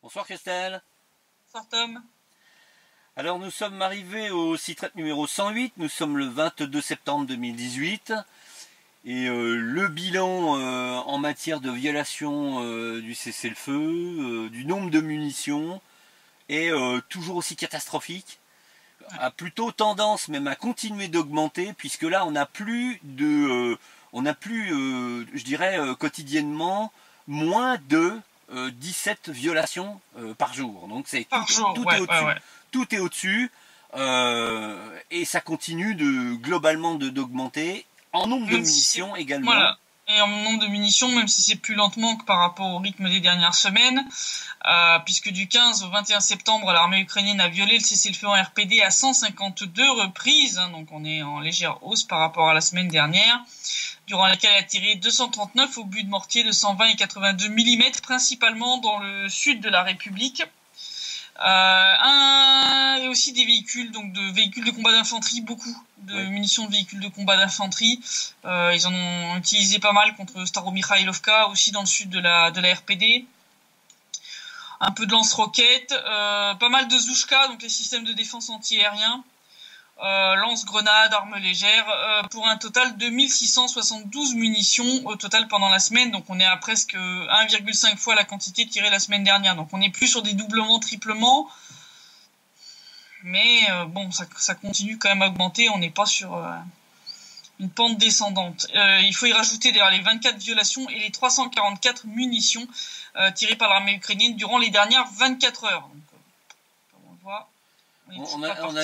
Bonsoir Christelle. Bonsoir Tom. Alors nous sommes arrivés au site numéro 108, nous sommes le 22 septembre 2018 et le bilan en matière de violation du cessez-le-feu, du nombre de munitions est toujours aussi catastrophique, a plutôt tendance même à continuer d'augmenter puisque là on n'a plus je dirais quotidiennement moins de 17 violations par jour. Donc c'est tout est au-dessus. Ouais. Tout est au-dessus et ça continue globalement d'augmenter en nombre de munitions également. Voilà. Et en nombre de munitions, même si c'est plus lentement que par rapport au rythme des dernières semaines, puisque du 15 au 21 septembre, l'armée ukrainienne a violé le cessez-le-feu en RPD à 152 reprises, hein, donc on est en légère hausse par rapport à la semaine dernière, durant laquelle elle a tiré 239 obus de mortier de 120 et 82 mm, principalement dans le sud de la République. Et aussi des véhicules, donc de véhicules de combat d'infanterie, beaucoup de munitions de véhicules de combat d'infanterie. Ils en ont utilisé pas mal contre Staromykhailovka, aussi dans le sud de la RPD. Un peu de lance-roquettes, pas mal de Zouchka, donc les systèmes de défense anti-aérien, lance-grenades, armes légères, pour un total de 1672 munitions au total pendant la semaine. Donc on est à presque 1,5 fois la quantité tirée la semaine dernière. Donc on n'est plus sur des doublements, triplements. Mais bon, ça continue quand même à augmenter. On n'est pas sur une pente descendante. Il faut y rajouter d'ailleurs les 24 violations et les 344 munitions tirées par l'armée ukrainienne durant les dernières 24 heures. Donc, comme on le voit, on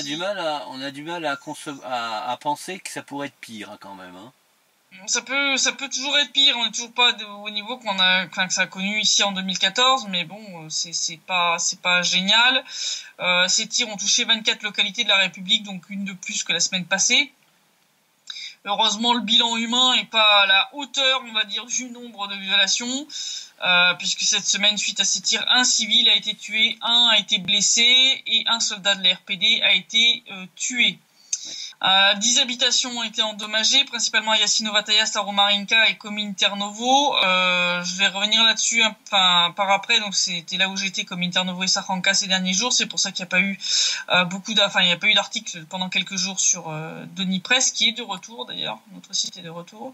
a du mal à penser que ça pourrait être pire hein, quand même. Hein. Ça peut toujours être pire. On n'est toujours pas au niveau que ça a connu ici en 2014, mais bon, c'est pas génial. Ces tirs ont touché 24 localités de la République, donc une de plus que la semaine passée. Heureusement, le bilan humain est pas à la hauteur, on va dire, du nombre de violations, puisque cette semaine, suite à ces tirs, un civil a été tué, un a été blessé et un soldat de la RPD a été tué. 10 habitations ont été endommagées, principalement à Yassinovataïa, Staromarinka et Kominternovo. Je vais revenir là-dessus par après. Donc c'était là où j'étais, Kominternovo et Sakhanka ces derniers jours. C'est pour ça qu'il n'y a pas eu il n'y a pas eu d'article pendant quelques jours sur Denis Presse, qui est de retour d'ailleurs. Notre site est de retour.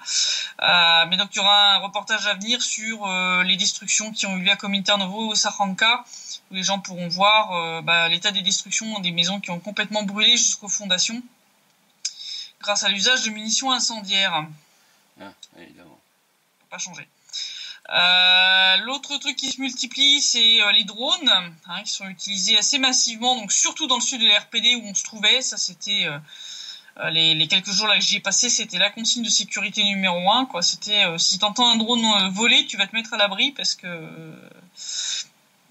Mais donc il y aura un reportage à venir sur les destructions qui ont eu lieu à Kominternovo et Sakhanka, où les gens pourront voir l'état des destructions des maisons qui ont complètement brûlé jusqu'aux fondations, grâce à l'usage de munitions incendiaires. Ah, évidemment. Pas changer. L'autre truc qui se multiplie, c'est les drones, qui sont utilisés assez massivement, donc surtout dans le sud de la RPD où on se trouvait. Ça, c'était les quelques jours là que j'y ai passé, c'était la consigne de sécurité numéro 1. Quoi. C'était si t'entends un drone voler, tu vas te mettre à l'abri parce que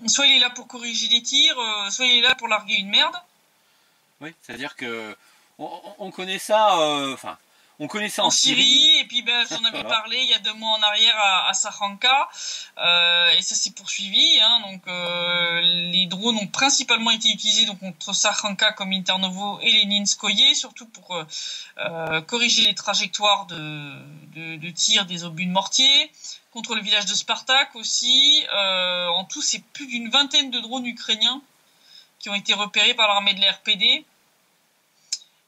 soit il est là pour corriger des tirs, soit il est là pour larguer une merde. Oui, c'est-à-dire que on connaît ça, on connaît ça en Syrie. Et puis j'en avais parlé il y a 2 mois en arrière à Sakhanka, et ça s'est poursuivi. Hein, donc les drones ont principalement été utilisés donc contre Sakhanka, Kominternovo et Leninskoye, surtout pour corriger les trajectoires de tir des obus de mortier. Contre le village de Spartak aussi. En tout, c'est plus d'une vingtaine de drones ukrainiens qui ont été repérés par l'armée de la RPD.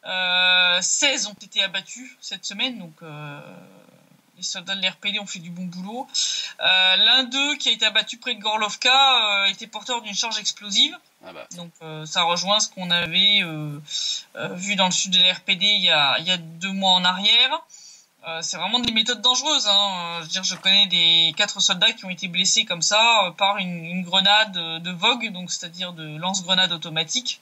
16 ont été abattus cette semaine, donc les soldats de l'RPD ont fait du bon boulot. L'un d'eux, qui a été abattu près de Gorlovka, était porteur d'une charge explosive. Donc ça rejoint ce qu'on avait vu dans le sud de l'RPD il y a 2 mois en arrière. C'est vraiment des méthodes dangereuses. Hein. Je connais des 4 soldats qui ont été blessés comme ça par une grenade de Vogue, donc c'est-à-dire de lance-grenade automatique.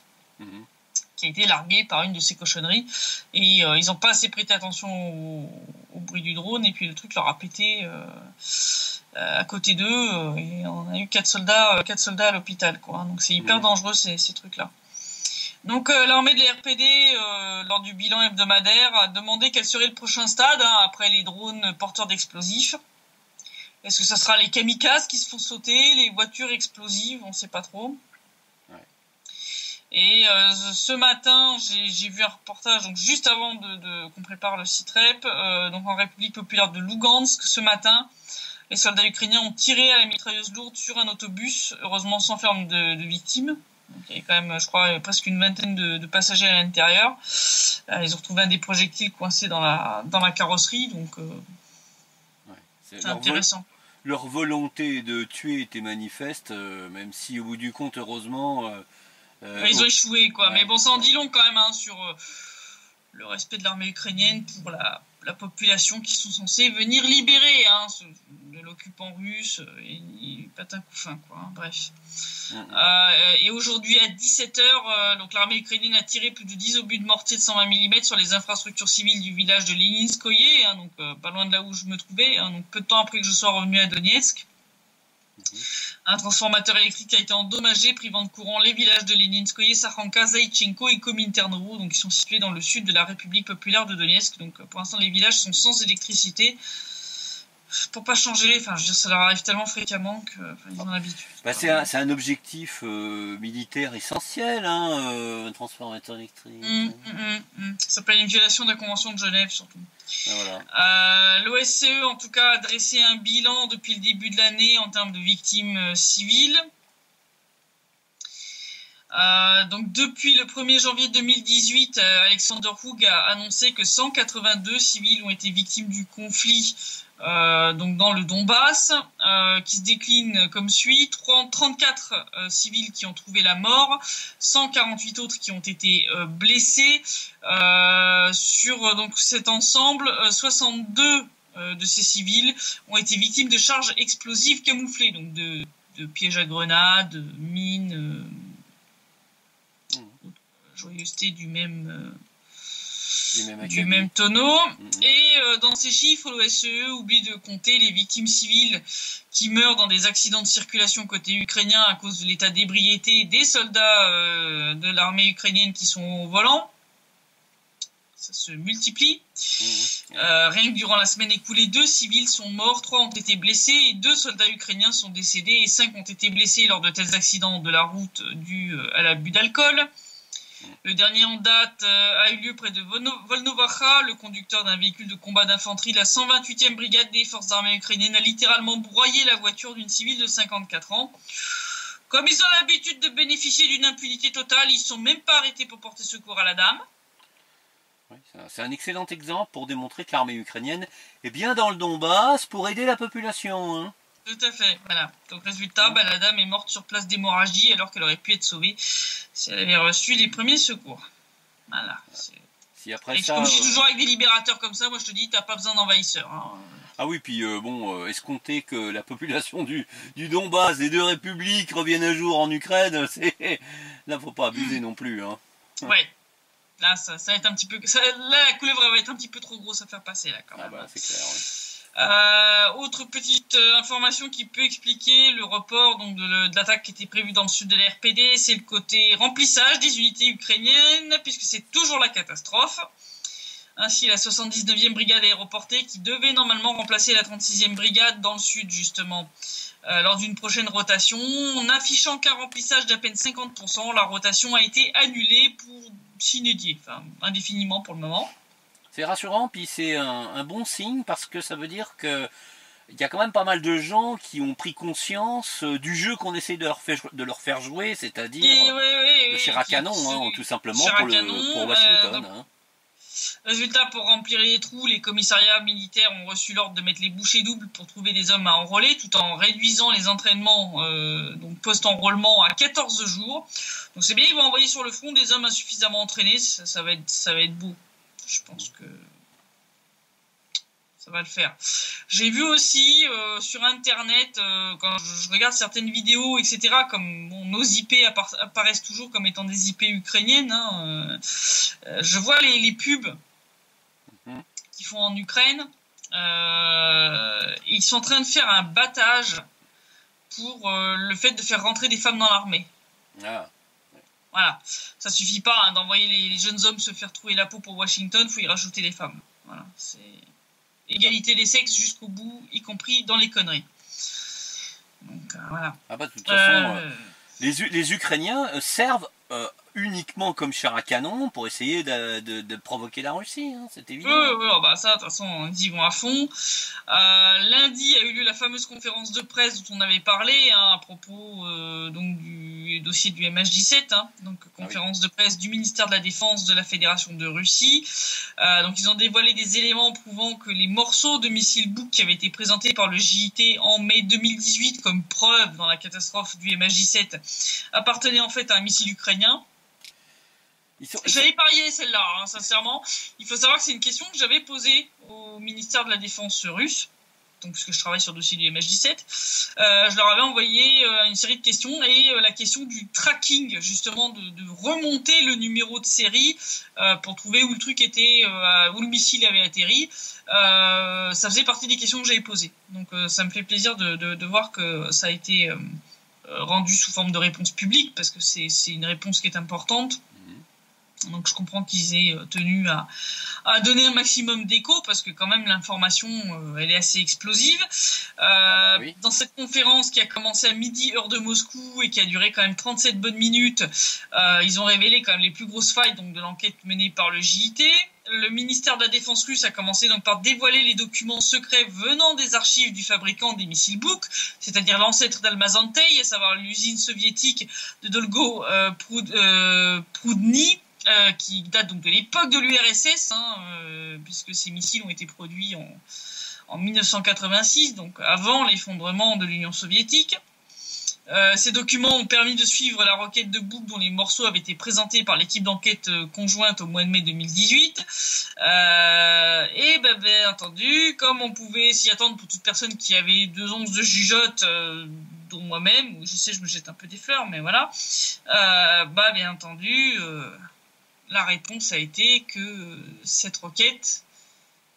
Qui a été largué par une de ces cochonneries, et ils n'ont pas assez prêté attention au bruit du drone, et puis le truc leur a pété à côté d'eux, et on a eu 4 soldats à l'hôpital, quoi. Donc c'est hyper dangereux ces trucs-là. Donc l'armée de la RPD, lors du bilan hebdomadaire, a demandé quel serait le prochain stade après les drones porteurs d'explosifs. Est-ce que ça sera les kamikazes qui se font sauter, les voitures explosives, on ne sait pas trop. Et ce matin, j'ai vu un reportage, donc juste avant qu'on prépare le site rep, donc en République populaire de Lugansk, ce matin, Les soldats ukrainiens ont tiré à la mitrailleuse lourde sur un autobus, heureusement sans faire de victimes. Donc, il y avait quand même, je crois, presque une vingtaine de passagers à l'intérieur. Ils ont retrouvé un des projectiles coincés dans la carrosserie, donc c'est intéressant. Leur volonté de tuer était manifeste, même si au bout du compte, heureusement... ils ont échoué, quoi. Ouais, mais bon, ça en dit long quand même hein, sur le respect de l'armée ukrainienne pour la population qui sont censés venir libérer hein, de l'occupant russe et pète un coup fin, quoi. Hein, bref. Et aujourd'hui à 17h, donc l'armée ukrainienne a tiré plus de 10 obus de mortier de 120 mm sur les infrastructures civiles du village de Leninskoye, hein, donc pas loin de là où je me trouvais, hein, donc peu de temps après que je sois revenu à Donetsk. Un transformateur électrique a été endommagé, privant de courant les villages de Leninskoye, Sakhanka, Zaïtchenko et Kominternovo, donc ils sont situés dans le sud de la République populaire de Donetsk. Donc pour l'instant les villages sont sans électricité. Pour pas changer, enfin je veux dire ça leur arrive tellement fréquemment qu'ils en ont l'habitude. Bah, c'est un objectif militaire essentiel, hein, un transformateur électrique. Ça s'appelle une violation de la Convention de Genève surtout. Voilà. L'OSCE en tout cas a dressé un bilan depuis le début de l'année en termes de victimes civiles. Donc depuis le 1er janvier 2018, Alexander Hoog a annoncé que 182 civils ont été victimes du conflit donc dans le Donbass, qui se décline comme suit: 34 civils qui ont trouvé la mort, 148 autres qui ont été blessés. Sur donc cet ensemble, 62 de ces civils ont été victimes de charges explosives camouflées, donc de pièges à grenades, mines, joyeuseté du même tonneau. Et dans ces chiffres, l'OSCE oublie de compter les victimes civiles qui meurent dans des accidents de circulation côté ukrainien à cause de l'état d'ébriété des soldats de l'armée ukrainienne qui sont au volant. Ça se multiplie. Rien que durant la semaine écoulée, 2 civils sont morts, 3 ont été blessés et 2 soldats ukrainiens sont décédés et 5 ont été blessés lors de tels accidents de la route dus à l'abus d'alcool. Le dernier en date a eu lieu près de Volnovacha. Le conducteur d'un véhicule de combat d'infanterie de la 128e brigade des forces armées ukrainiennes a littéralement broyé la voiture d'une civile de 54 ans. Comme ils ont l'habitude de bénéficier d'une impunité totale, ils ne sont même pas arrêtés pour porter secours à la dame. Oui, c'est un excellent exemple pour démontrer que l'armée ukrainienne est bien dans le Donbass pour aider la population. Hein. Tout à fait, voilà. Donc résultat, la dame est morte sur place d'hémorragie alors qu'elle aurait pu être sauvée si elle avait reçu les premiers secours. Voilà. Si après et ça, comme je suis toujours avec des libérateurs comme ça, moi je te dis, t'as pas besoin d'envahisseurs. Hein. Ah oui, puis escompter que la population du Donbass, des 2 républiques revienne un jour en Ukraine, là faut pas abuser non plus. Hein. Ouais. Là, ça va être un petit peu... là, la couleuvre va être un petit peu trop grosse à faire passer, là, quand même. Ah bah, c'est clair, ouais. Autre petite information qui peut expliquer le report donc, de l'attaque qui était prévue dans le sud de la RPD, c'est le côté remplissage des unités ukrainiennes, puisque c'est toujours la catastrophe. Ainsi, la 79e brigade aéroportée, qui devait normalement remplacer la 36e brigade dans le sud, justement, lors d'une prochaine rotation. En affichant qu'un remplissage d'à peine 50%, la rotation a été annulée pour s'inédier, enfin indéfiniment pour le moment. C'est rassurant, puis c'est un bon signe parce que ça veut dire que il y a quand même pas mal de gens qui ont pris conscience du jeu qu'on essaie de leur faire jouer, c'est-à-dire le Chiracanon, hein, tout simplement pour Washington. Hein. Résultat, pour remplir les trous, les commissariats militaires ont reçu l'ordre de mettre les bouchées doubles pour trouver des hommes à enrôler, tout en réduisant les entraînements donc post-enrôlement à 14 jours. Donc c'est bien, ils vont envoyer sur le front des hommes insuffisamment entraînés, ça va être beau. Je pense que ça va le faire. J'ai vu aussi sur internet, quand je regarde certaines vidéos, etc., comme nos IP apparaissent toujours comme étant des IP ukrainiennes, hein, je vois les pubs qu'ils font en Ukraine. Ils sont en train de faire un battage pour le fait de faire rentrer des femmes dans l'armée. Ah. Voilà, ça suffit pas hein, d'envoyer les jeunes hommes se faire trouver la peau pour Washington, faut y rajouter les femmes. Voilà, c'est égalité des sexes jusqu'au bout, y compris dans les conneries. Donc voilà. Ah bah de toute façon, les Ukrainiens servent uniquement comme chair à canon pour essayer de provoquer la Russie, hein, c'est évident. Bah ça, de toute façon, ils y vont à fond. Lundi a eu lieu la fameuse conférence de presse dont on avait parlé, hein, à propos donc du dossier du MH17, hein, donc conférence de presse du ministère de la Défense de la Fédération de Russie. Donc ils ont dévoilé des éléments prouvant que les morceaux de missiles Buk qui avaient été présentés par le JIT en mai 2018 comme preuve dans la catastrophe du MH17 appartenaient en fait à un missile ukrainien. J'avais parié celle-là, hein, sincèrement. Il faut savoir que c'est une question que j'avais posée au ministère de la Défense russe, donc parce que je travaille sur le dossier du MH17. Je leur avais envoyé une série de questions et la question du tracking, justement, de remonter le numéro de série pour trouver où le truc était, où le missile avait atterri. Ça faisait partie des questions que j'avais posées. Donc ça me fait plaisir de voir que ça a été rendu sous forme de réponse publique, parce que c'est une réponse qui est importante. Donc je comprends qu'ils aient tenu à donner un maximum d'écho, parce que quand même l'information elle est assez explosive. Oui. Dans cette conférence qui a commencé à midi heure de Moscou et qui a duré quand même 37 bonnes minutes, ils ont révélé quand même les plus grosses failles donc de l'enquête menée par le JIT. Le ministère de la Défense russe a commencé donc par dévoiler les documents secrets venant des archives du fabricant des missiles Buk, c'est-à-dire l'ancêtre d'Almazantey, à savoir l'usine soviétique de Dolgo Prudny, qui date donc de l'époque de l'URSS, puisque ces missiles ont été produits en 1986, donc avant l'effondrement de l'Union soviétique. Ces documents ont permis de suivre la roquette de Buk dont les morceaux avaient été présentés par l'équipe d'enquête conjointe au mois de mai 2018. Et bien entendu, comme on pouvait s'y attendre pour toute personne qui avait 2 onces de jugeote, dont moi-même, je sais, je me jette un peu des fleurs, mais voilà, bien entendu, la réponse a été que cette roquette,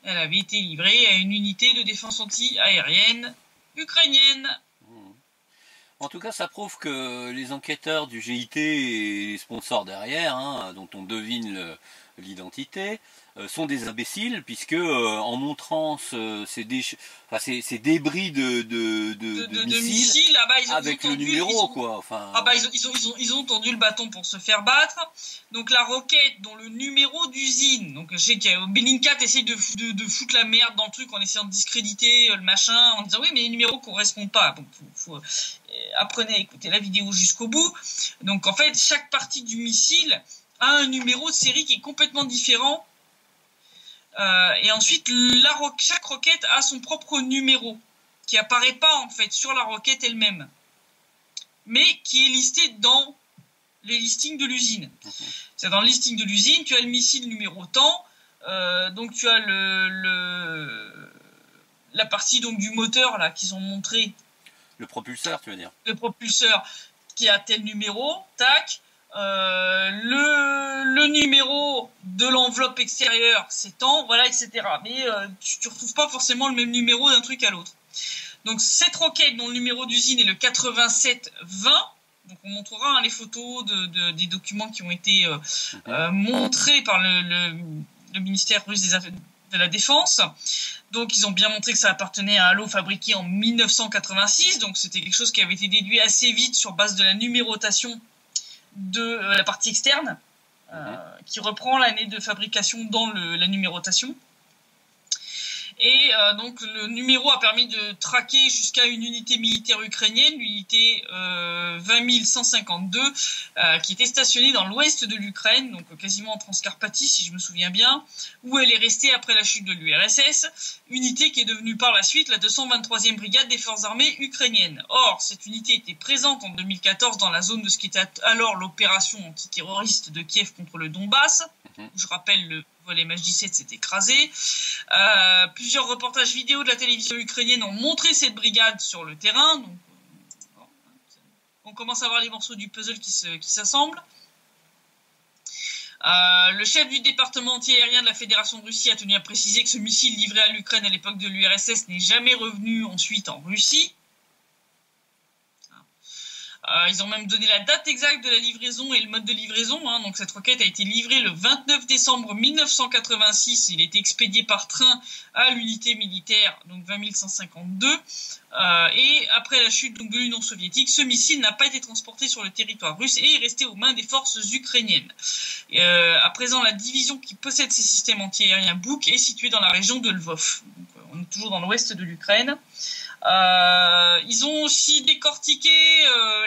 elle avait été livrée à une unité de défense anti-aérienne ukrainienne. En tout cas, ça prouve que les enquêteurs du GIT et les sponsors derrière, hein, dont on devine l'identité, sont des imbéciles, puisque en montrant ces débris de missiles avec le numéro, quoi. Enfin, ils ont tendu le bâton pour se faire battre. Donc la roquette dont le numéro d'usine, donc je sais que Bellingcat essaye de foutre la merde dans le truc en essayant de discréditer le machin, en disant oui mais les numéros correspondent pas. Donc apprenez à écouter la vidéo jusqu'au bout. Donc en fait chaque partie du missile a un numéro de série qui est complètement différent. Et ensuite, chaque roquette a son propre numéro, qui apparaît pas en fait sur la roquette elle-même, mais qui est listé dans les listings de l'usine. C'est dans le listing de l'usine, tu as le missile numéro tant, donc tu as la partie donc du moteur là qu'ils ont montré. Le propulseur, tu veux dire. Le propulseur qui a tel numéro, tac. Le numéro de l'enveloppe extérieure, c'est tant, voilà, etc. Mais tu retrouves pas forcément le même numéro d'un truc à l'autre. Donc cette roquette dont le numéro d'usine est le 8720, donc on montrera les photos des documents qui ont été montrés par le ministère russe de la Défense. Donc ils ont bien montré que ça appartenait à un lot fabriqué en 1986, donc c'était quelque chose qui avait été déduit assez vite sur base de la numérotation de la partie externe, qui reprend l'année de fabrication dans la numérotation. Et donc le numéro a permis de traquer jusqu'à une unité militaire ukrainienne, l'unité 20152, qui était stationnée dans l'ouest de l'Ukraine, donc quasiment en Transcarpathie si je me souviens bien, où elle est restée après la chute de l'URSS, unité qui est devenue par la suite la 223e brigade des forces armées ukrainiennes. Or, cette unité était présente en 2014 dans la zone de ce qui était alors l'opération antiterroriste de Kiev contre le Donbass, où je rappelle le volet MH17 s'est écrasé. Plusieurs reportages vidéo de la télévision ukrainienne ont montré cette brigade sur le terrain. Donc, on commence à voir les morceaux du puzzle qui s'assemblent. Le chef du département anti-aérien de la Fédération de Russie a tenu à préciser que ce missile livré à l'Ukraine à l'époque de l'URSS n'est jamais revenu ensuite en Russie. Ils ont même donné la date exacte de la livraison et le mode de livraison. Hein. Donc cette roquette a été livrée le 29 décembre 1986. Il a été expédié par train à l'unité militaire, donc 20 152. Et après la chute donc, de l'Union soviétique, ce missile n'a pas été transporté sur le territoire russe et est resté aux mains des forces ukrainiennes. À présent, la division qui possède ces systèmes anti-aériens Buk est située dans la région de Lvov. Donc, on est toujours dans l'ouest de l'Ukraine. Ils ont aussi décortiqué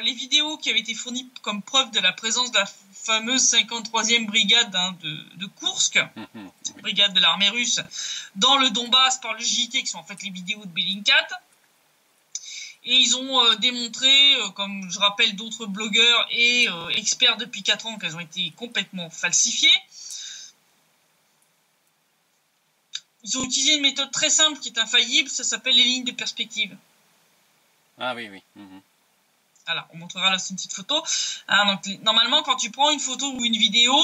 les vidéos qui avaient été fournies comme preuve de la présence de la fameuse 53e brigade de Koursk, brigade de l'armée russe, dans le Donbass par le JT, qui sont en fait les vidéos de Bellingcat. Et ils ont démontré, comme je rappelle d'autres blogueurs et experts depuis 4 ans, qu'elles ont été complètement falsifiées. Ils ont utilisé une méthode très simple qui est infaillible, ça s'appelle les lignes de perspective. Ah oui. Voilà, on montrera là, c'est une petite photo. Donc, normalement, quand tu prends une photo ou une vidéo,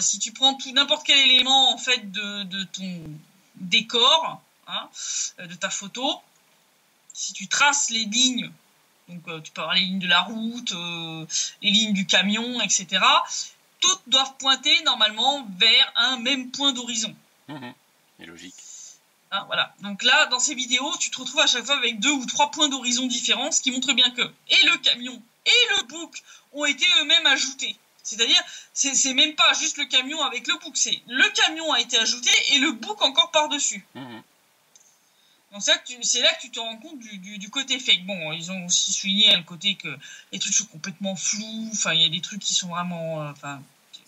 si tu prends n'importe quel élément en fait de ton décor, hein, de ta photo, si tu traces les lignes, donc tu peux avoir les lignes de la route, les lignes du camion, etc., toutes doivent pointer normalement vers un même point d'horizon. C'est logique. Hein, voilà. Donc là, dans ces vidéos, tu te retrouves à chaque fois avec 2 ou 3 points d'horizon différents, ce qui montre bien que et le camion et le Buk ont été eux-mêmes ajoutés. C'est-à-dire, c'est même pas juste le camion avec le Buk, c'est le camion a été ajouté et le Buk encore par-dessus. Donc c'est là que tu te rends compte du côté fake. Bon, ils ont aussi souligné le côté que les trucs sont complètement flous, enfin, il y a des trucs qui sont vraiment...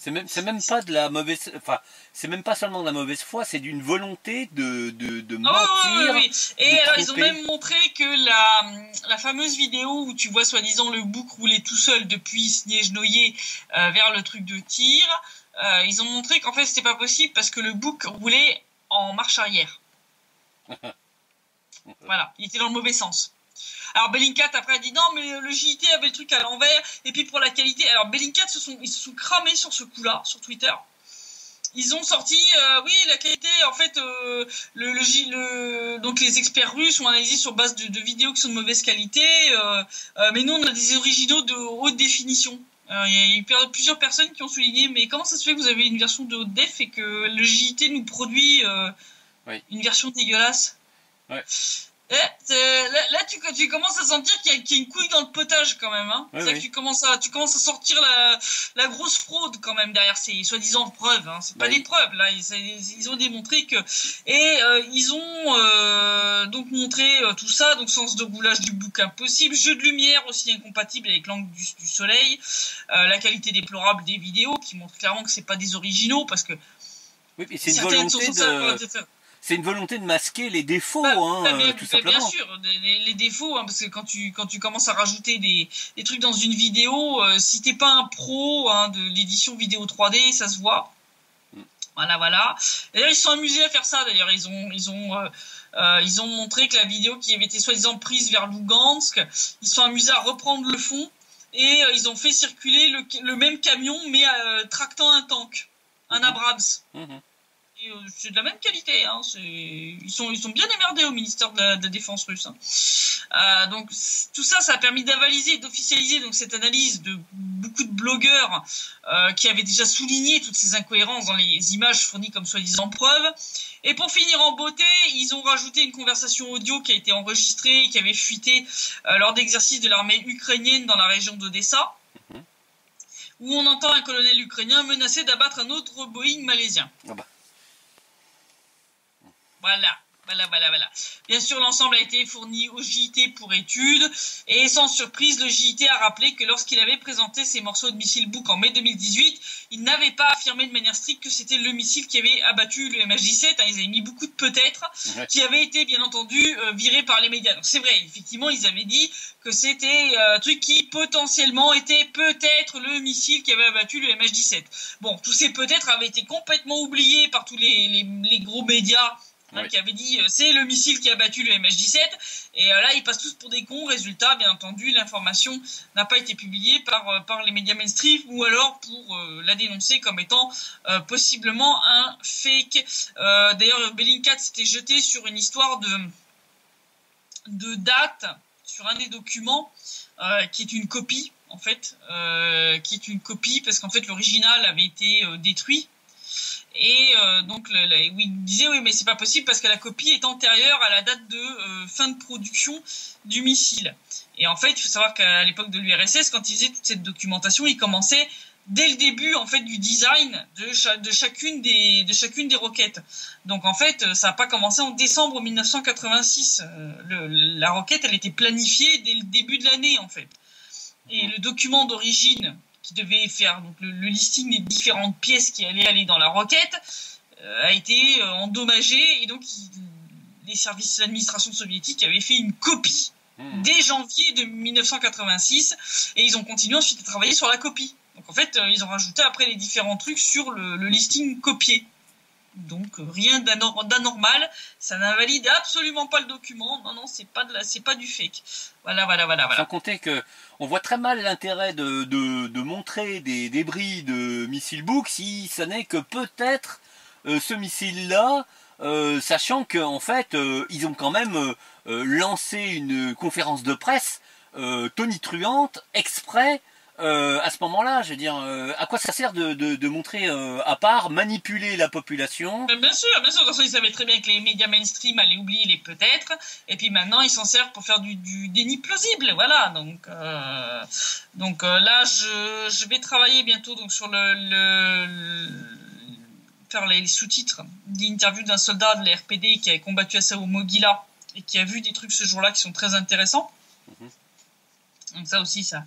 C'est même pas de la mauvaise, enfin, c'est même pas seulement de la mauvaise foi, c'est d'une volonté de mentir. Oui. Et alors ils ont même montré que la fameuse vidéo où tu vois soi-disant le Buk rouler tout seul depuis Snezhnoye vers le truc de tir, ils ont montré qu'en fait c'était pas possible parce que le Buk roulait en marche arrière. Voilà, il était dans le mauvais sens. Alors Bellingcat après a dit non mais le JT avait le truc à l'envers et puis pour la qualité, alors Bellingcat ils se sont cramés sur ce coup-là sur Twitter. Ils ont sorti oui la qualité en fait donc les experts russes ont analysé sur base de vidéos qui sont de mauvaise qualité mais nous on a des originaux de haute définition. Il y a eu plusieurs personnes qui ont souligné mais comment ça se fait que vous avez une version de haute def et que le JT nous produit une version dégueulasse. Ouais. Là, tu commences à sentir qu'il y a une couille dans le potage quand même. Hein. C'est que tu commences à sortir la grosse fraude quand même derrière ces soi-disant preuves. Hein. C'est pas des preuves là. Ils ont démontré que ils ont donc montré tout ça. Donc sens de roulage du Buk impossible, jeu de lumière aussi incompatible avec l'angle du soleil, la qualité déplorable des vidéos qui montrent clairement que c'est pas des originaux parce que c'est une volonté c'est une volonté de masquer les défauts, tout simplement. Bien sûr, les défauts, hein, parce que quand tu commences à rajouter des trucs dans une vidéo, si t'es pas un pro de l'édition vidéo 3D, ça se voit. Voilà. D'ailleurs, ils se sont amusés à faire ça. D'ailleurs, ils ont montré que la vidéo qui avait été soi-disant prise vers Lugansk, ils se sont amusés à reprendre le fond et ils ont fait circuler le même camion mais tractant un tank, un Abrams. Et c'est de la même qualité, hein. Ils sont bien émerdés au ministère de la Défense russe. Hein. Donc tout ça a permis d'avaliser et d'officialiser donc cette analyse de beaucoup de blogueurs qui avaient déjà souligné toutes ces incohérences dans les images fournies comme soi-disant preuves. Et pour finir en beauté, ils ont rajouté une conversation audio qui a été enregistrée et qui avait fuité lors d'exercices de l'armée ukrainienne dans la région d'Odessa, où on entend un colonel ukrainien menacer d'abattre un autre Boeing malaisien. Voilà. Bien sûr, l'ensemble a été fourni au JT pour étude et sans surprise, le JT a rappelé que lorsqu'il avait présenté ses morceaux de missile Buk en mai 2018, il n'avait pas affirmé de manière stricte que c'était le missile qui avait abattu le MH17. Ils avaient mis beaucoup de peut-être, qui avait été bien entendu viré par les médias. Donc c'est vrai, effectivement, ils avaient dit que c'était un truc qui potentiellement était peut-être le missile qui avait abattu le MH17. Bon, tous ces peut-être avaient été complètement oubliés par tous les gros médias. Qui avait dit c'est le missile qui a battu le MH17 et là ils passent tous pour des cons. Résultat, bien entendu, l'information n'a pas été publiée par les médias mainstream ou alors pour la dénoncer comme étant possiblement un fake. D'ailleurs, Bellingcat s'était jeté sur une histoire de date sur un des documents qui est une copie, en fait, parce qu'en fait l'original avait été détruit. Et donc il disait oui mais c'est pas possible parce que la copie est antérieure à la date de fin de production du missile. Et en fait il faut savoir qu'à l'époque de l'URSS, quand ils faisaient toute cette documentation, ils commençaient dès le début en fait du design de chacune des roquettes. Donc en fait ça n'a pas commencé en décembre 1986. La roquette elle était planifiée dès le début de l'année en fait. Et le document d'origine qui devait faire donc le listing des différentes pièces qui allaient aller dans la roquette a été endommagé, et donc les services de l'administration soviétique avaient fait une copie dès janvier de 1986, et ils ont continué ensuite à travailler sur la copie. Donc en fait ils ont rajouté après les différents trucs sur le listing copié. Donc rien d'anormal, ça n'invalide absolument pas le document. Non, c'est pas du fake. Voilà. Sans compter que on voit très mal l'intérêt de montrer des débris de missiles Buk si ça n'est que peut-être ce missile-là, sachant qu'en fait ils ont quand même lancé une conférence de presse tonitruante exprès. À ce moment-là, je veux dire, à quoi ça sert de montrer, à part manipuler la population? Bien sûr, de toute façon, ils savaient très bien que les médias mainstream allaient oublier les peut-être, et puis maintenant, ils s'en servent pour faire du déni plausible, voilà. Donc là, je vais travailler bientôt donc sur faire les sous-titres d'interview d'un soldat de la RPD qui avait combattu à Sao Mogila et qui a vu des trucs ce jour-là qui sont très intéressants. Donc ça aussi, ça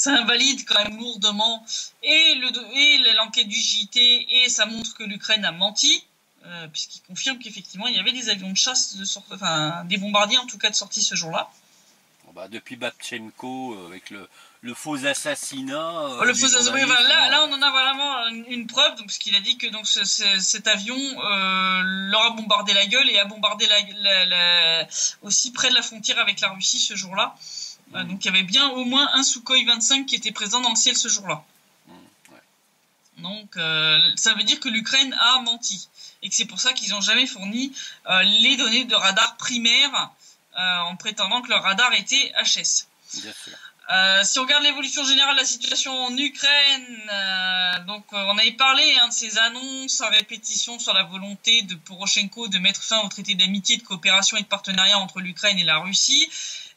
invalide quand même lourdement et l'enquête du JT, et ça montre que l'Ukraine a menti, puisqu'il confirme qu'effectivement il y avait des avions de chasse des bombardiers en tout cas de sortie ce jour-là. Depuis Babchenko avec le faux assassinat. Là on en a vraiment une preuve, donc, parce qu'il a dit que donc cet avion leur a bombardé la gueule et a bombardé aussi près de la frontière avec la Russie ce jour-là. Donc il y avait bien au moins un Sukhoi 25 qui était présent dans le ciel ce jour-là. Donc ça veut dire que l'Ukraine a menti, et que c'est pour ça qu'ils n'ont jamais fourni les données de radar primaires en prétendant que leur radar était HS. Bien sûr. Si on regarde l'évolution générale de la situation en Ukraine, on avait parlé de ces annonces à répétition sur la volonté de Poroshenko de mettre fin au traité d'amitié, de coopération et de partenariat entre l'Ukraine et la Russie.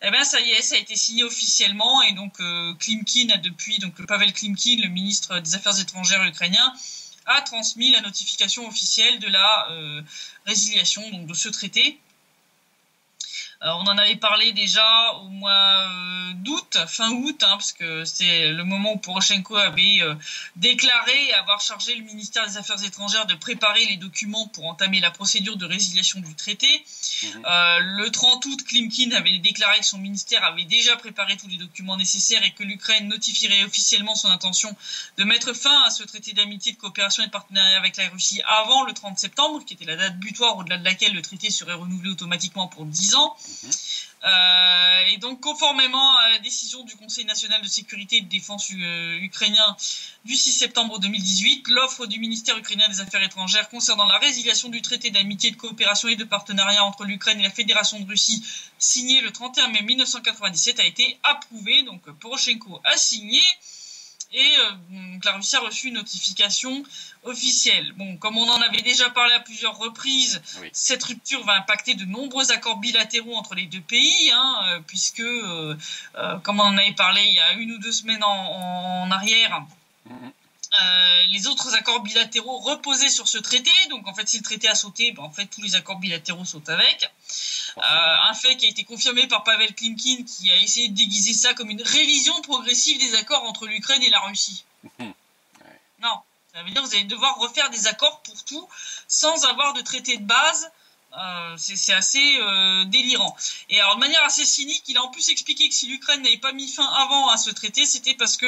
Eh bien, ça y est, ça a été signé officiellement, et donc Klimkin a depuis, donc Pavel Klimkin, le ministre des Affaires étrangères ukrainien, a transmis la notification officielle de la résiliation donc de ce traité. On en avait parlé déjà au mois d'août, fin août, parce que c'est le moment où Poroshenko avait déclaré avoir chargé le ministère des Affaires étrangères de préparer les documents pour entamer la procédure de résiliation du traité. Le 30 août, Klimkin avait déclaré que son ministère avait déjà préparé tous les documents nécessaires et que l'Ukraine notifierait officiellement son intention de mettre fin à ce traité d'amitié, de coopération et de partenariat avec la Russie avant le 30 septembre, qui était la date butoir au-delà de laquelle le traité serait renouvelé automatiquement pour 10 ans. Et donc conformément à la décision du Conseil national de sécurité et de défense ukrainien du 6 septembre 2018, l'offre du ministère ukrainien des Affaires étrangères concernant la résiliation du traité d'amitié, de coopération et de partenariat entre l'Ukraine et la Fédération de Russie, signé le 31 mai 1997, a été approuvée. Donc Poroshenko a signé, et la Russie a reçu une notification officielle. Bon, comme on en avait déjà parlé à plusieurs reprises, oui, cette rupture va impacter de nombreux accords bilatéraux entre les deux pays, puisque, comme on en avait parlé il y a 1 ou 2 semaines en arrière, les autres accords bilatéraux reposaient sur ce traité. Donc en fait, si le traité a sauté, en fait tous les accords bilatéraux sautent avec. Un fait qui a été confirmé par Pavel Klimkin, qui a essayé de déguiser ça comme une révision progressive des accords entre l'Ukraine et la Russie. Non, ça veut dire que vous allez devoir refaire des accords pour tout sans avoir de traité de base. C'est assez délirant. Et alors de manière assez cynique, il a en plus expliqué que si l'Ukraine n'avait pas mis fin avant à ce traité, c'était parce que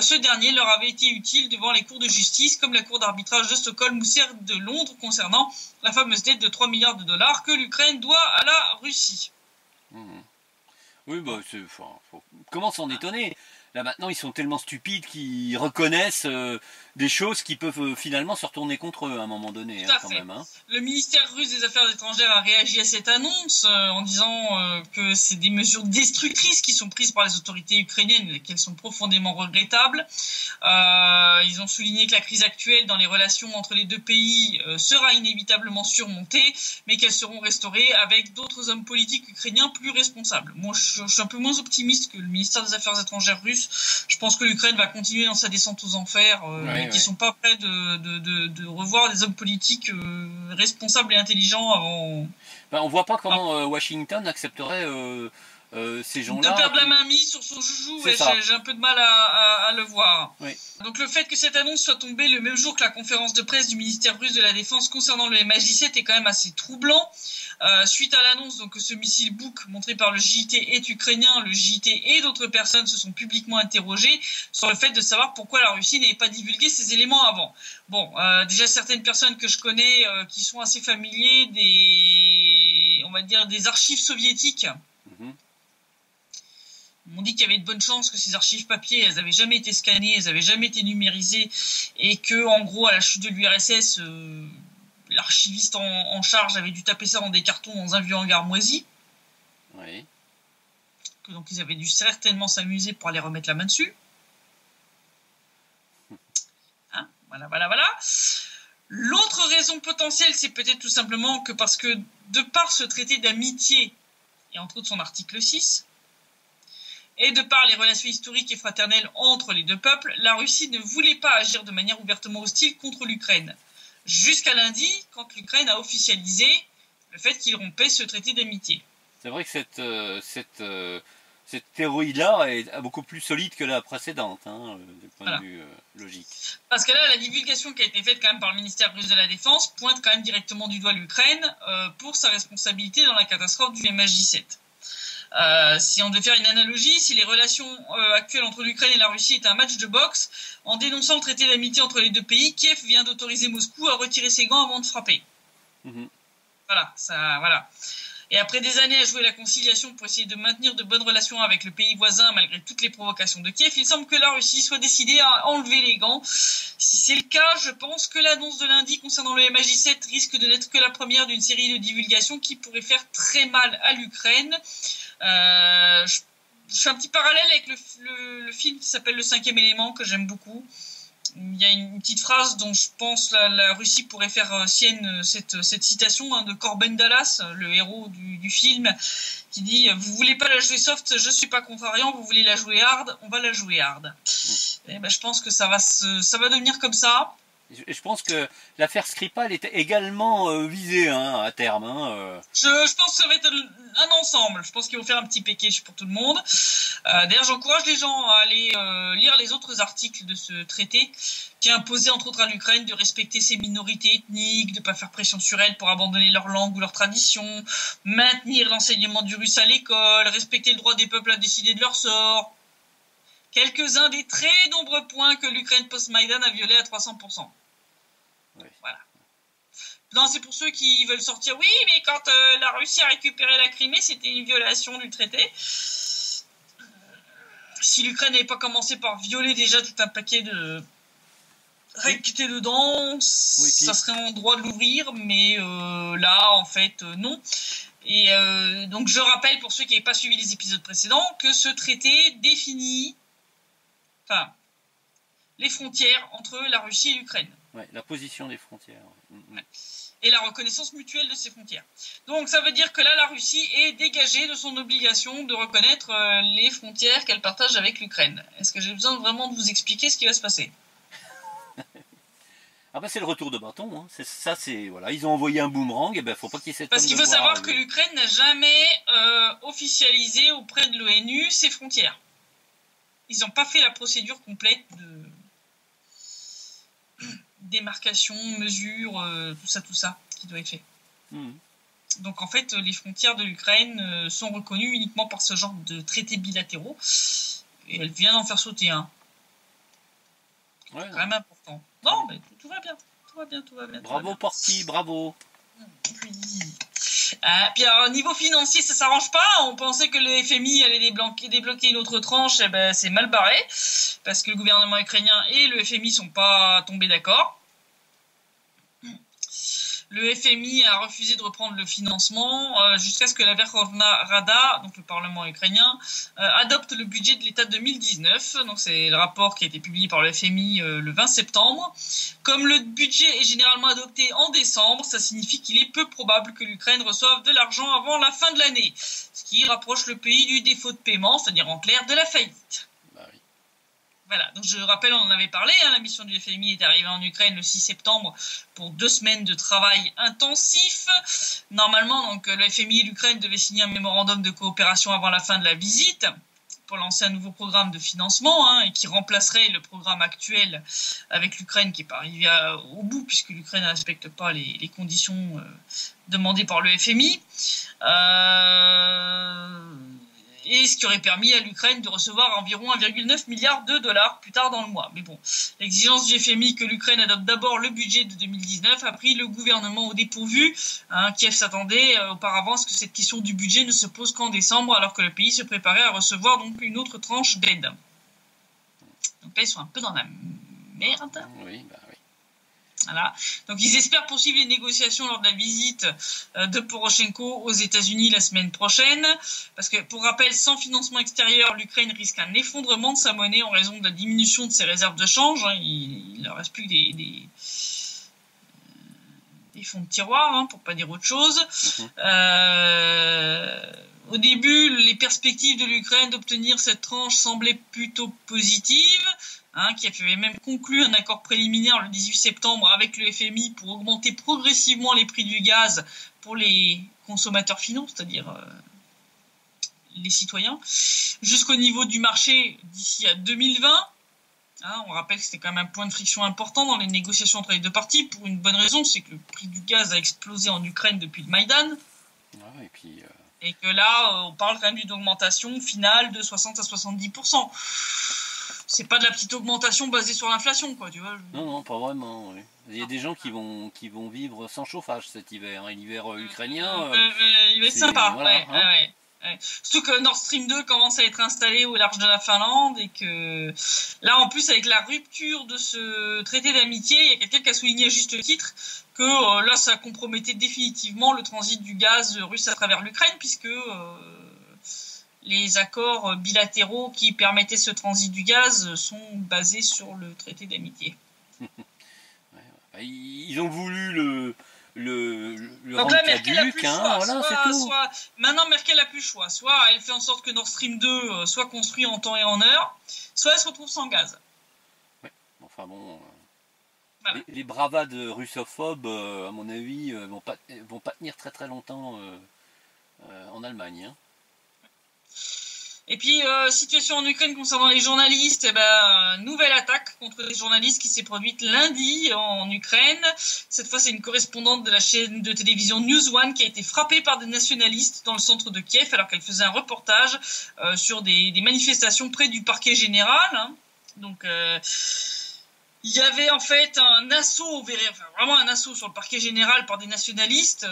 ce dernier leur avait été utile devant les cours de justice, comme la cour d'arbitrage de Stockholm ou celle de Londres, concernant la fameuse dette de 3 milliards de dollars que l'Ukraine doit à la Russie. Oui, comment s'en étonner? Là maintenant, ils sont tellement stupides qu'ils reconnaissent des choses qui peuvent finalement se retourner contre eux à un moment donné, Tout à quand fait. même. Le ministère russe des Affaires étrangères a réagi à cette annonce en disant que c'est des mesures destructrices qui sont prises par les autorités ukrainiennes et qu'elles sont profondément regrettables. Ils ont souligné que la crise actuelle dans les relations entre les deux pays sera inévitablement surmontée, mais qu'elles seront restaurées avec d'autres hommes politiques ukrainiens plus responsables. Moi, je suis un peu moins optimiste que le ministère des Affaires étrangères russe. Je pense que l'Ukraine va continuer dans sa descente aux enfers. Qui sont pas prêts de revoir des hommes politiques responsables et intelligents avant. Ben, on voit pas comment Washington accepterait ces gens-là. De perdre la main mise sur son joujou, ouais, j'ai un peu de mal à le voir. Oui. Donc le fait que cette annonce soit tombée le même jour que la conférence de presse du ministère russe de la Défense concernant le MH17 est quand même assez troublant. Suite à l'annonce donc, que ce missile Buk montré par le JIT est ukrainien, le JIT et d'autres personnes se sont publiquement interrogés sur le fait de savoir pourquoi la Russie n'avait pas divulgué ces éléments avant. Bon, déjà certaines personnes que je connais qui sont assez familiers des archives soviétiques m'ont dit qu'il y avait de bonnes chances que ces archives papier, elles n'avaient jamais été scannées, elles n'avaient jamais été numérisées et que en gros à la chute de l'URSS l'archiviste en charge avait dû taper ça dans des cartons dans un vieux hangar moisi. Oui. Donc ils avaient dû certainement s'amuser pour aller remettre la main dessus. Hein, voilà. L'autre raison potentielle, c'est peut-être tout simplement que parce que de par ce traité d'amitié, et entre autres son article 6, et de par les relations historiques et fraternelles entre les deux peuples, la Russie ne voulait pas agir de manière ouvertement hostile contre l'Ukraine. Jusqu'à lundi, quand l'Ukraine a officialisé le fait qu'il rompait ce traité d'amitié. C'est vrai que cette théorie-là est beaucoup plus solide que la précédente, du point de vue logique. Parce que là, la divulgation qui a été faite quand même par le ministère russe de la Défense pointe quand même directement du doigt l'Ukraine pour sa responsabilité dans la catastrophe du MH17. Si on devait faire une analogie, si les relations actuelles entre l'Ukraine et la Russie étaient un match de boxe, en dénonçant le traité d'amitié entre les deux pays, Kiev vient d'autoriser Moscou à retirer ses gants avant de frapper. Voilà. Et après des années à jouer la conciliation pour essayer de maintenir de bonnes relations avec le pays voisin malgré toutes les provocations de Kiev, il semble que la Russie soit décidée à enlever les gants. Si c'est le cas, je pense que l'annonce de lundi concernant le MH17 risque de n'être que la première d'une série de divulgations qui pourrait faire très mal à l'Ukraine. Je fais un petit parallèle avec le film qui s'appelle Le Cinquième Élément, que j'aime beaucoup. Il y a une petite phrase dont je pense la Russie pourrait faire sienne cette citation de Corben Dallas, le héros du film, qui dit « Vous voulez pas la jouer soft, je suis pas contrariant, vous voulez la jouer hard, on va la jouer hard ». Et ben, je pense que ça va devenir comme ça. Je pense que l'affaire Skripal était également visée à terme. Je pense que ça va être un ensemble. Je pense qu'ils vont faire un petit package pour tout le monde. D'ailleurs, j'encourage les gens à aller lire les autres articles de ce traité qui imposait entre autres à l'Ukraine de respecter ses minorités ethniques, de ne pas faire pression sur elles pour abandonner leur langue ou leur tradition, maintenir l'enseignement du russe à l'école, respecter le droit des peuples à décider de leur sort. Quelques-uns des très nombreux points que l'Ukraine post-Maïdan a violés à 300%. Oui. Voilà. Non, c'est pour ceux qui veulent sortir. Oui, mais quand la Russie a récupéré la Crimée, c'était une violation du traité. Si l'Ukraine n'avait pas commencé par violer déjà tout un paquet de rectés dedans, ça serait en droit de l'ouvrir, mais là, en fait, non. Et donc, je rappelle, pour ceux qui n'avaient pas suivi les épisodes précédents, que ce traité définit les frontières entre la Russie et l'Ukraine. Ouais, la position des frontières. Ouais. Et la reconnaissance mutuelle de ces frontières. Donc ça veut dire que là, la Russie est dégagée de son obligation de reconnaître les frontières qu'elle partage avec l'Ukraine. Est-ce que j'ai besoin vraiment de vous expliquer ce qui va se passer? C'est le retour de bâton. Voilà, ils ont envoyé un boomerang, et faut pas qu'il s'étonne. Parce qu'il faut savoir que l'Ukraine n'a jamais officialisé auprès de l'ONU ses frontières. Ils n'ont pas fait la procédure complète de démarcation, mesure, tout ça qui doit être fait. Donc en fait, les frontières de l'Ukraine sont reconnues uniquement par ce genre de traités bilatéraux et elle vient d'en faire sauter un. Ouais, c'est quand même important. Non, mais tout va bien. Bravo Porky, bravo. Oui. Puis alors, niveau financier, ça s'arrange pas. On pensait que le FMI allait débloquer une autre tranche, et ben c'est mal barré, parce que le gouvernement ukrainien et le FMI sont pas tombés d'accord. Le FMI a refusé de reprendre le financement jusqu'à ce que la Verkhovna Rada, donc le Parlement ukrainien, adopte le budget de l'État 2019. Donc c'est le rapport qui a été publié par le FMI le 20 septembre. Comme le budget est généralement adopté en décembre, ça signifie qu'il est peu probable que l'Ukraine reçoive de l'argent avant la fin de l'année, ce qui rapproche le pays du défaut de paiement, c'est-à-dire en clair de la faillite. Voilà, donc je rappelle, on en avait parlé, la mission du FMI est arrivée en Ukraine le 6 septembre pour 2 semaines de travail intensif. Normalement, donc le FMI et l'Ukraine devaient signer un mémorandum de coopération avant la fin de la visite pour lancer un nouveau programme de financement et qui remplacerait le programme actuel avec l'Ukraine qui n'est pas arrivé au bout puisque l'Ukraine ne respecte pas les conditions demandées par le FMI. Et ce qui aurait permis à l'Ukraine de recevoir environ 1,9 milliard de dollars plus tard dans le mois. Mais bon, l'exigence du FMI que l'Ukraine adopte d'abord le budget de 2019 a pris le gouvernement au dépourvu. Kiev s'attendait auparavant à ce que cette question du budget ne se pose qu'en décembre, alors que le pays se préparait à recevoir donc une autre tranche d'aide. Donc là, ils sont un peu dans la merde. Oui, bah oui. Voilà. Donc ils espèrent poursuivre les négociations lors de la visite de Poroshenko aux États-Unis la semaine prochaine, parce que pour rappel, sans financement extérieur, l'Ukraine risque un effondrement de sa monnaie en raison de la diminution de ses réserves de change. Il ne reste plus que des fonds de tiroir, pour pas dire autre chose. Au début, les perspectives de l'Ukraine d'obtenir cette tranche semblaient plutôt positives. Qui avait même conclu un accord préliminaire le 18 septembre avec le FMI pour augmenter progressivement les prix du gaz pour les consommateurs finaux, c'est-à-dire les citoyens, jusqu'au niveau du marché d'ici à 2020. On rappelle que c'était quand même un point de friction important dans les négociations entre les deux parties, pour une bonne raison, c'est que le prix du gaz a explosé en Ukraine depuis le Maïdan. Et que là, on parle quand même d'une augmentation finale de 60 à 70%. C'est pas de la petite augmentation basée sur l'inflation, quoi, tu vois. Non, pas vraiment. Oui. Il y a des gens qui vont vivre sans chauffage cet hiver. L'hiver ukrainien. Il va être sympa. Voilà, ouais. Surtout que Nord Stream 2 commence à être installé au large de la Finlande et que là, en plus, avec la rupture de ce traité d'amitié, il y a quelqu'un qui a souligné à juste titre que là, ça compromettait définitivement le transit du gaz russe à travers l'Ukraine, puisque les accords bilatéraux qui permettaient ce transit du gaz sont basés sur le traité d'amitié. Ils ont voulu le donc là, Merkel a plus le choix. Voilà, c'est tout. Maintenant, Merkel a plus le choix. Soit elle fait en sorte que Nord Stream 2 soit construit en temps et en heure, soit elle se retrouve sans gaz. Ouais. Enfin bon, voilà. les bravades russophobes, à mon avis, vont pas tenir très très longtemps en Allemagne. Et puis, situation en Ukraine concernant les journalistes, nouvelle attaque contre les journalistes qui s'est produite lundi en Ukraine. Cette fois, c'est une correspondante de la chaîne de télévision News One qui a été frappée par des nationalistes dans le centre de Kiev alors qu'elle faisait un reportage sur des manifestations près du parquet général. Donc, il y avait en fait un assaut, vraiment un assaut sur le parquet général par des nationalistes,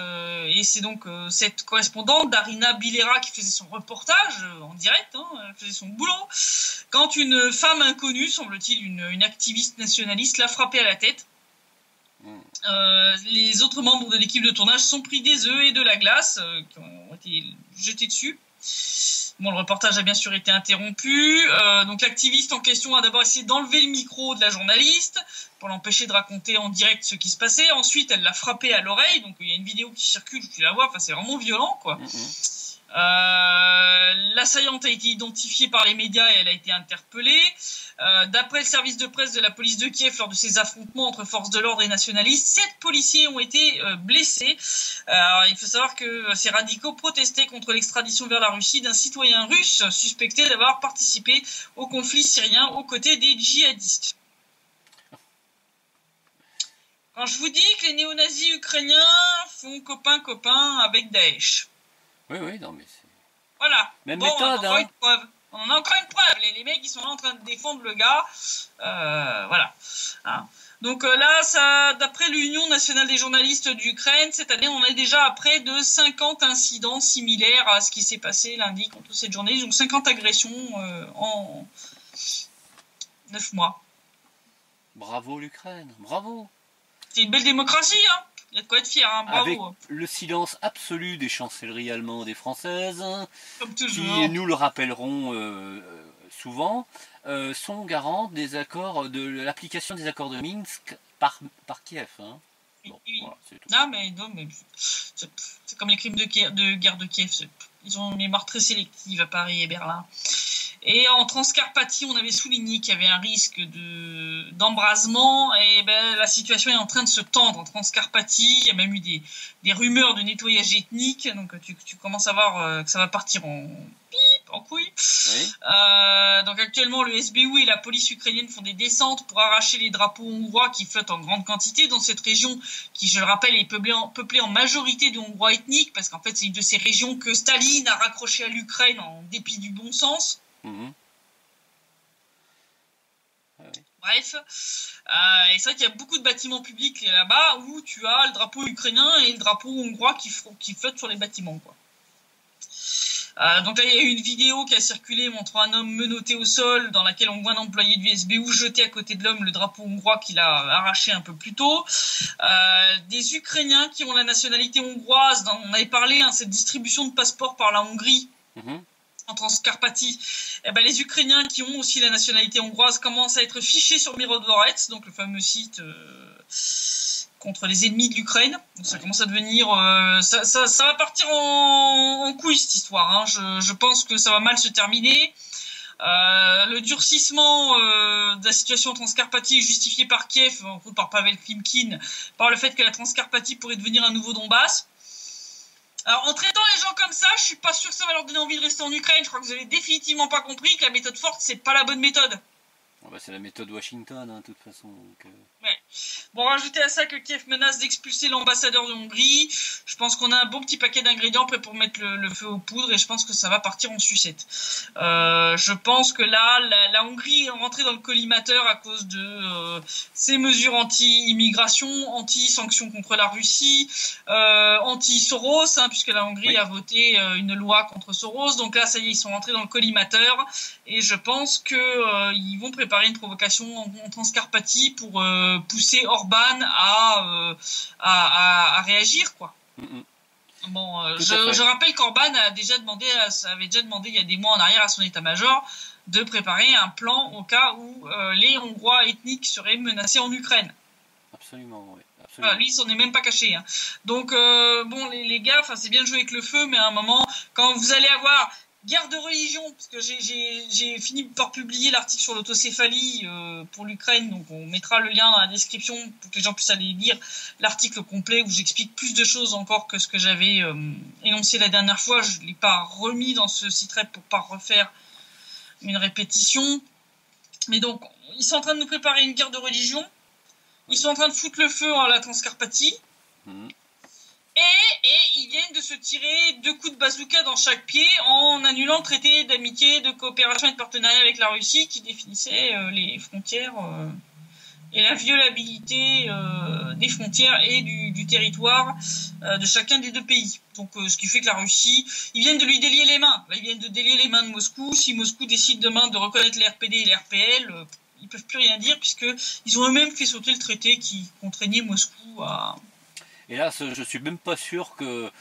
et c'est donc cette correspondante, Darina Bilera, qui faisait son reportage en direct, elle faisait son boulot, quand une femme inconnue, semble-t-il une activiste nationaliste, l'a frappée à la tête. Les autres membres de l'équipe de tournage sont pris des œufs et de la glace qui ont été jetés dessus. Bon, le reportage a bien sûr été interrompu. Donc l'activiste en question a d'abord essayé d'enlever le micro de la journaliste pour l'empêcher de raconter en direct ce qui se passait. Ensuite, elle l'a frappé à l'oreille. Donc il y a une vidéo qui circule, tu la vois. Enfin, c'est vraiment violent, quoi. L'assaillante a été identifiée par les médias et elle a été interpellée. D'après le service de presse de la police de Kiev, lors de ces affrontements entre forces de l'ordre et nationalistes, 7 policiers ont été blessés. Il faut savoir que ces radicaux protestaient contre l'extradition vers la Russie d'un citoyen russe suspecté d'avoir participé au conflit syrien aux côtés des djihadistes. Quand je vous dis que les néo-nazis ukrainiens font copain-copain avec Daesh. Oui, non mais c'est... Voilà. Même bon, méthode, encore une preuve. On en a encore une preuve. Les mecs, ils sont là en train de défendre le gars. Voilà. Hein. Donc là, ça, d'après l'Union nationale des journalistes d'Ukraine, cette année, on est déjà à près de 50 incidents similaires à ce qui s'est passé lundi contre cette journée. Donc 50 agressions en 9 mois. Bravo l'Ukraine, bravo. C'est une belle démocratie, hein. Il y a de quoi être fier, hein. Bravo. Avec le silence absolu des chancelleries allemandes et françaises, Comme toujours. qui nous le rappelleront souvent, sont garantes des accords, de l'application des accords de Minsk par Kiev. Hein. Bon, oui. voilà, c'est tout. Non, mais c'est comme les crimes de guerre de Kiev. Ils ont une mémoire très sélective à Paris et Berlin. Et en Transcarpathie, on avait souligné qu'il y avait un risque d'embrasement. Et ben, la situation est en train de se tendre en Transcarpathie. Il y a même eu des rumeurs de nettoyage ethnique. Donc tu commences à voir que ça va partir en couille. Oui. Donc actuellement, le SBU et la police ukrainienne font des descentes pour arracher les drapeaux hongrois qui flottent en grande quantité dans cette région qui, je le rappelle, est peuplée en majorité de Hongrois ethniques, parce qu'en fait, c'est une de ces régions que Staline a raccroché à l'Ukraine en dépit du bon sens. Mmh. Ah oui. Bref, et c'est vrai qu'il y a beaucoup de bâtiments publics là-bas où tu as le drapeau ukrainien et le drapeau hongrois qui flottent sur les bâtiments, quoi. Donc là, il y a eu une vidéo qui a circulé montrant un homme menotté au sol, dans laquelle on voit un employé du SBU jeter à côté de l'homme le drapeau hongrois qu'il a arraché un peu plus tôt. Des Ukrainiens qui ont la nationalité hongroise, on avait parlé, hein, cette distribution de passeports par la Hongrie. Mmh. En Transcarpathie, eh ben, les Ukrainiens qui ont aussi la nationalité hongroise commencent à être fichés sur Mirodvorets, donc le fameux site contre les ennemis de l'Ukraine. Donc ça commence à devenir... ça va partir en couille, cette histoire. Hein. Je pense que ça va mal se terminer. Le durcissement de la situation en Transcarpathie est justifié par Kiev, par Pavel Klimkin, par le fait que la Transcarpathie pourrait devenir un nouveau Donbass. Alors, en traitant les gens comme ça, je suis pas sûr que ça va leur donner envie de rester en Ukraine. Je crois que vous avez définitivement pas compris que la méthode forte, c'est pas la bonne méthode. Oh bah c'est la méthode Washington, hein, de toute façon. Donc, Ouais. Bon, rajoutez à ça que Kiev menace d'expulser l'ambassadeur de Hongrie. Je pense qu'on a un bon petit paquet d'ingrédients prêts pour mettre le feu aux poudres, et je pense que ça va partir en sucette. Je pense que là, la Hongrie est rentrée dans le collimateur à cause de ces mesures anti-immigration, anti-sanctions contre la Russie, anti-Soros, hein, puisque la Hongrie a voté une loi contre Soros. Donc là, ça y est, ils sont rentrés dans le collimateur, et je pense que ils vont préparer une provocation en Transcarpathie pour pousser Orban à réagir, quoi. Bon, je rappelle qu'Orban avait déjà demandé il y a des mois en arrière à son état-major de préparer un plan au cas où les Hongrois ethniques seraient menacés en Ukraine. Absolument, oui. Voilà, lui, il s'en est même pas caché. Hein. Donc, bon, les gars, c'est bien de jouer avec le feu, mais à un moment, quand vous allez avoir guerre de religion, parce que j'ai fini par publier l'article sur l'autocéphalie pour l'Ukraine, donc on mettra le lien dans la description pour que les gens puissent aller lire l'article complet où j'explique plus de choses encore que ce que j'avais énoncé la dernière fois. Je ne l'ai pas remis dans ce site-web pour pas refaire une répétition. Mais donc, ils sont en train de nous préparer une guerre de religion. Ils sont en train de foutre le feu à la Transcarpathie. Et ils viennent de se tirer 2 coups de bazooka dans chaque pied en annulant le traité d'amitié, de coopération et de partenariat avec la Russie qui définissait les frontières et l'inviolabilité des frontières et du territoire de chacun des 2 pays. Donc ce qui fait que la Russie, ils viennent de lui délier les mains. Là, ils viennent de délier les mains de Moscou. Si Moscou décide demain de reconnaître les RPD et les RPL, ils peuvent plus rien dire puisqu'ils ont eux-mêmes fait sauter le traité qui contraignait Moscou à... Et là, je suis même pas sûr que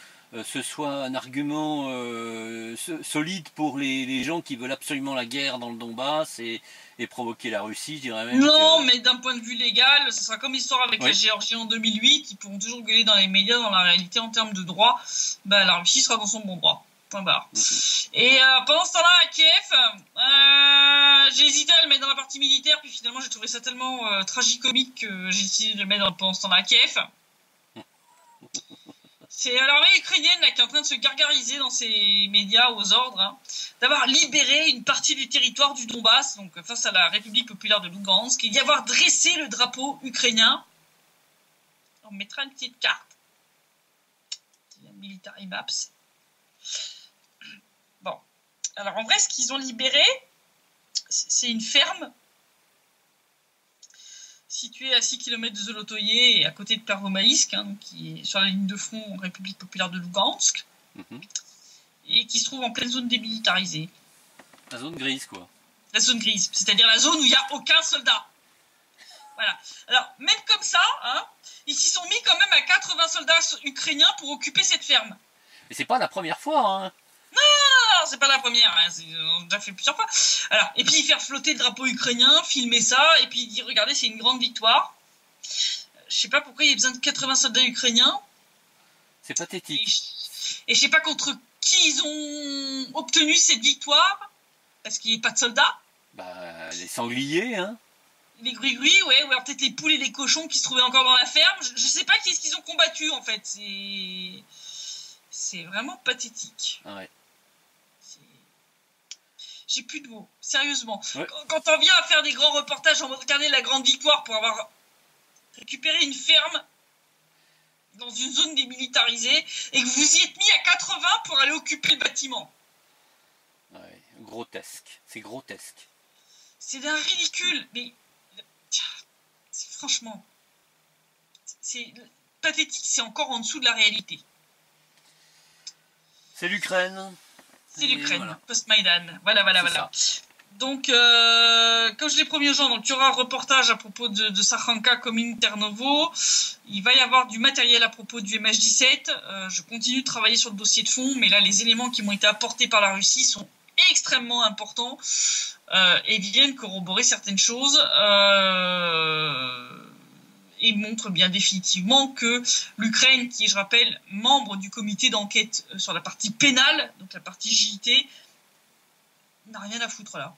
ce soit un argument solide pour les gens qui veulent absolument la guerre dans le Donbass et provoquer la Russie, je dirais même. Non, mais d'un point de vue légal, ce sera comme l'histoire avec la Géorgie en 2008, ils pourront toujours gueuler dans les médias, dans la réalité, en termes de droit, la Russie sera dans son bon droit. Point barre. Et pendant ce temps-là, à Kiev, j'ai hésité à le mettre dans la partie militaire, puis finalement j'ai trouvé ça tellement tragicomique que j'ai décidé de le mettre pendant ce temps-là à Kiev. C'est l'armée ukrainienne là, qui est en train de se gargariser dans ses médias aux ordres d'avoir libéré une partie du territoire du Donbass, donc face à la République populaire de Lugansk, et d'y avoir dressé le drapeau ukrainien. On mettra une petite carte. Military Maps. Bon. Alors en vrai, ce qu'ils ont libéré, c'est une ferme située à 6 km de Zolotoye et à côté de Pervomaïsk, hein, qui est sur la ligne de front en République populaire de Lugansk, et qui se trouve en pleine zone démilitarisée. La zone grise, quoi. La zone grise, c'est-à-dire la zone où il n'y a aucun soldat. Voilà. Alors, même comme ça, hein, ils s'y sont mis quand même à 80 soldats ukrainiens pour occuper cette ferme. Et c'est pas la première fois, hein. Non, c'est pas la première, hein, on a déjà fait plusieurs fois. Alors, et puis faire flotter le drapeau ukrainien, filmer ça, et puis dire, regardez, c'est une grande victoire. Je sais pas pourquoi il y a besoin de 80 soldats ukrainiens. C'est pathétique. Et je sais pas contre qui ils ont obtenu cette victoire, parce qu'il n'y a pas de soldats. Bah, les sangliers, hein. Les gruis-gruis, ouais, ou alors peut-être les poules et les cochons qui se trouvaient encore dans la ferme. Je sais pas qui est-ce qu'ils ont combattu, en fait. C'est vraiment pathétique. Ouais. J'ai plus de mots, sérieusement. Ouais. Quand on vient à faire des grands reportages en mode regarder la grande victoire pour avoir récupéré une ferme dans une zone démilitarisée et que vous y êtes mis à 80 pour aller occuper le bâtiment. Ouais, grotesque. C'est grotesque. C'est d'un ridicule, mais franchement, c'est pathétique, c'est encore en dessous de la réalité. C'est l'Ukraine. C'est l'Ukraine, voilà. post-Maïdan. Voilà. Donc, comme je l'ai promis aux gens, donc, il y aura un reportage à propos de Sakhanka Komin Ternovo. Il va y avoir du matériel à propos du MH17. Je continue de travailler sur le dossier de fond, mais là, les éléments qui m'ont été apportés par la Russie sont extrêmement importants et viennent corroborer certaines choses et montrent bien définitivement que l'Ukraine, qui est, je rappelle, membre du comité d'enquête sur la partie pénale, donc la partie JIT, n'a rien à foutre là.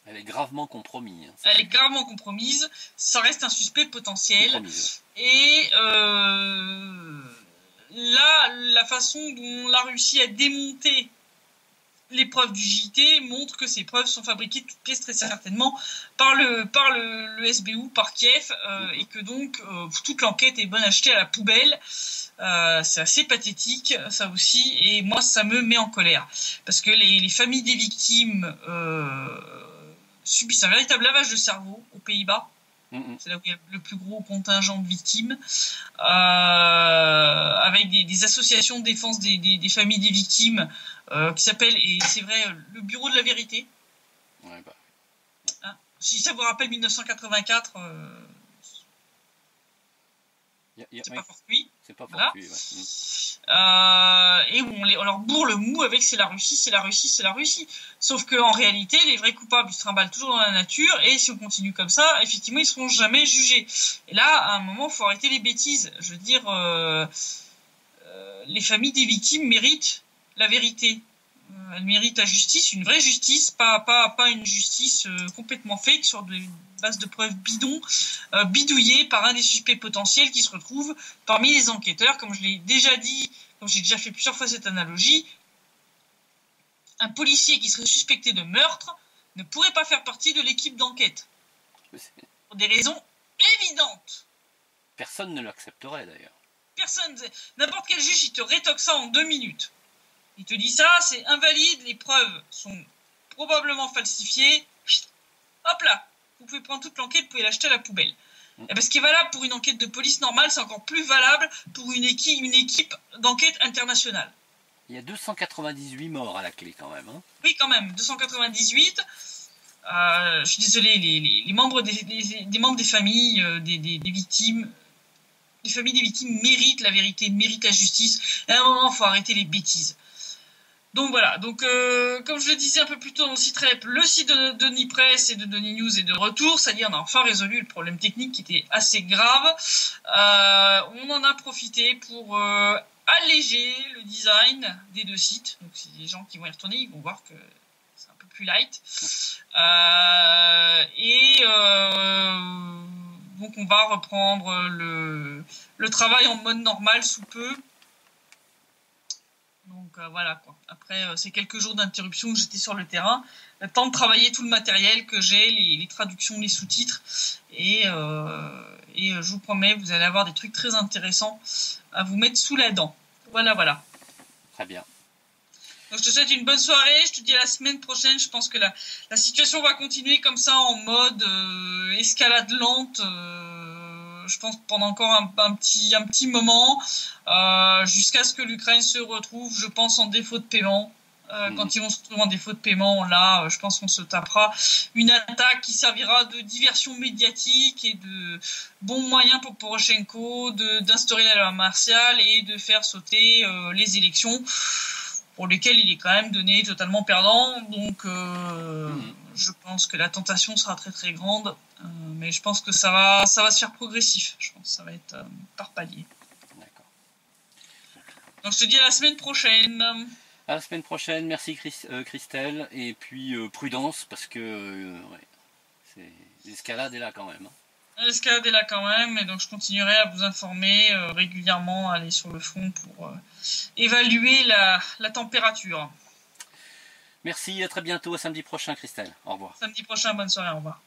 Elle est gravement compromise. Hein, elle est gravement compromise. Ça reste un suspect potentiel. Et là, la façon dont la Russie a démonté les preuves du JT montre que ces preuves sont fabriquées de toutes pièces très certainement par le SBU, par Kiev, et que donc toute l'enquête est bonne achetée à la poubelle. C'est assez pathétique, ça aussi, et moi ça me met en colère parce que les familles des victimes subissent un véritable lavage de cerveau aux Pays-Bas. C'est là où il y a le plus gros contingent de victimes, avec des associations de défense des familles des victimes qui s'appellent, et c'est vrai, le Bureau de la Vérité. Ouais, bah. Hein, si ça vous rappelle 1984, c'est pas fortuit. C'est pas fortuit, voilà. Et on leur bourre le mou avec c'est la Russie. Sauf qu'en réalité, les vrais coupables ils se trimballent toujours dans la nature, et si on continue comme ça, effectivement, ils seront jamais jugés. Et là, à un moment, il faut arrêter les bêtises. Je veux dire, les familles des victimes méritent la vérité. Elles méritent la justice, une vraie justice, pas une justice complètement fake sur des bases de preuves bidouillées par un des suspects potentiels qui se retrouve parmi les enquêteurs. Comme je l'ai déjà dit, comme j'ai déjà fait plusieurs fois cette analogie, un policier qui serait suspecté de meurtre ne pourrait pas faire partie de l'équipe d'enquête. Pour des raisons évidentes. Personne ne l'accepterait d'ailleurs. Personne. N'importe quel juge, il te rétoque ça en 2 minutes. Il te dit ça, c'est invalide, les preuves sont probablement falsifiées. Hop là, vous pouvez prendre toute l'enquête, vous pouvez l'acheter à la poubelle. Et parce ce qui est valable pour une enquête de police normale, c'est encore plus valable pour une équipe d'enquête internationale. Il y a 298 morts à la clé quand même. Hein. Oui, quand même, 298. Je suis désolé, les membres des membres des familles des victimes. Les familles des victimes méritent la vérité, méritent la justice. Et à un moment, il faut arrêter les bêtises. Donc voilà, comme je le disais un peu plus tôt dans le site rep, le site de Denis Press et de Denis News est de retour, c'est-à-dire on a enfin résolu le problème technique qui était assez grave. On en a profité pour alléger le design des 2 sites. Donc si les gens qui vont y retourner, ils vont voir que c'est un peu plus light. Donc on va reprendre le travail en mode normal sous peu. Donc voilà quoi. Après ces quelques jours d'interruption où j'étais sur le terrain, le temps de travailler tout le matériel que j'ai, les traductions, les sous-titres, et je vous promets, vous allez avoir des trucs très intéressants à vous mettre sous la dent. Voilà. Très bien. Donc je te souhaite une bonne soirée, je te dis à la semaine prochaine. Je pense que la situation va continuer comme ça en mode escalade lente. Je pense pendant encore un petit moment, jusqu'à ce que l'Ukraine se retrouve, je pense, en défaut de paiement. Quand ils vont se retrouver en défaut de paiement, là, je pense qu'on se tapera une attaque qui servira de diversion médiatique et de bon moyen pour Poroshenko d'instaurer la loi martiale et de faire sauter les élections pour lesquelles il est quand même donné totalement perdant. Donc, je pense que la tentation sera très très grande, mais je pense que ça va se faire progressif. Je pense que ça va être par palier. D'accord. Donc, je te dis à la semaine prochaine. À la semaine prochaine, merci Christelle, et puis prudence, parce que l'escalade est là quand même. L'escalade est là quand même, et donc je continuerai à vous informer régulièrement, aller sur le front pour évaluer la température. Merci, à très bientôt, à samedi prochain Christelle, au revoir. Samedi prochain, bonne soirée, au revoir.